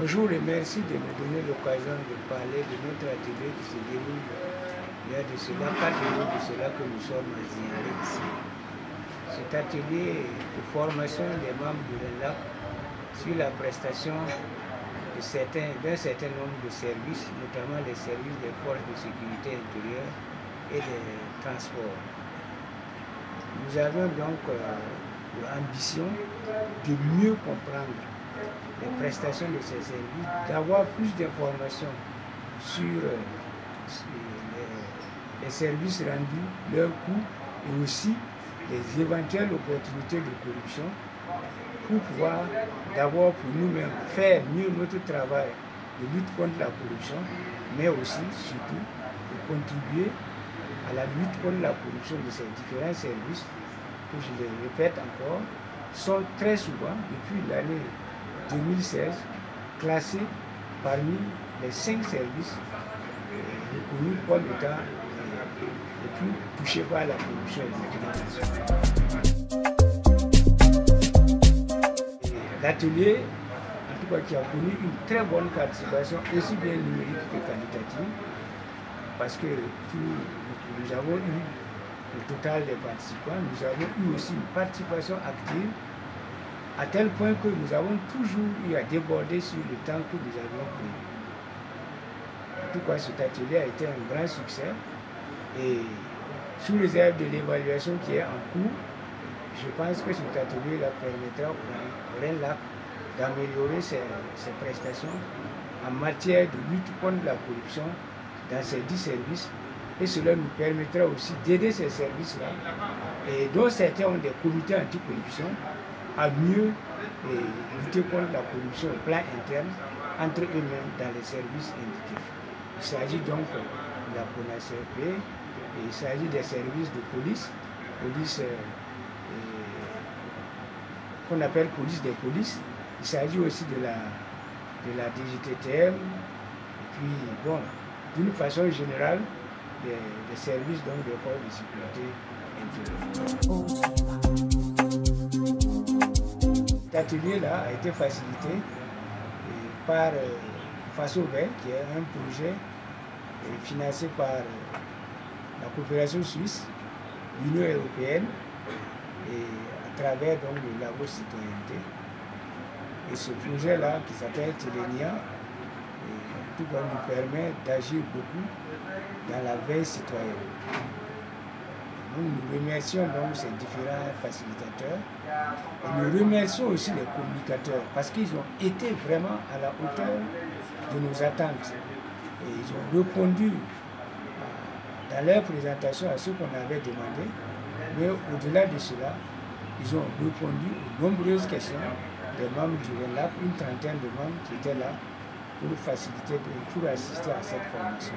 Bonjour et merci de me donner l'occasion de parler de notre atelier qui se déroule il y a de cela 4 jours de cela que nous sommes signalés ici. Cet atelier de formation des membres du RENLAC sur la prestation d'un certain nombre de services, notamment les services des forces de sécurité intérieure et des transports. Nous avons donc pour ambition de mieux comprendre les prestations de ces services, d'avoir plus d'informations sur les services rendus, leurs coûts et aussi les éventuelles opportunités de corruption pour pouvoir d'abord pour nous-mêmes faire mieux notre travail de lutte contre la corruption, mais aussi surtout de contribuer à la lutte contre la corruption de ces différents services que, je le répète encore, sont très souvent, depuis l'année 2016, classés parmi les 5 services reconnus comme étant les plus touchés par la corruption et l'organisation. L'atelier, en tout cas, qui a connu une très bonne participation, aussi bien numérique que qualitative, parce que nous avons eu le total des participants, nous avons eu aussi une participation active, à tel point que nous avons toujours eu à déborder sur le temps que nous avions pris. En tout cas, cet atelier a été un grand succès et sous réserve de l'évaluation qui est en cours, je pense que cet atelier permettra au RENLAC d'améliorer ses prestations en matière de lutte contre la corruption dans ces 10 services, et cela nous permettra aussi d'aider ces services-là, et dont certains ont des comités anticorruption, à mieux lutter contre la corruption au plan interne entre eux-mêmes dans les services indiqués. Il s'agit donc de la CONACRP, et il s'agit des services de police qu'on appelle police des polices. Il s'agit aussi de la DGTTM, et puis bon, d'une façon générale, des services donc des forces de sécurité intérieure. Cet atelier-là a été facilité par FASO Vert, qui est un projet financé par la coopération suisse, l'Union européenne, et à travers donc, le labo citoyenneté. Et ce projet-là, qui s'appelle Télénia, tout cas, nous permet d'agir beaucoup dans la veille citoyenne. Nous remercions donc ces différents facilitateurs et nous remercions aussi les communicateurs parce qu'ils ont été vraiment à la hauteur de nos attentes et ils ont répondu dans leur présentation à ce qu'on avait demandé, mais au-delà de cela, ils ont répondu aux nombreuses questions des membres du RENLAC, une trentaine de membres qui étaient là pour faciliter, pour assister à cette formation.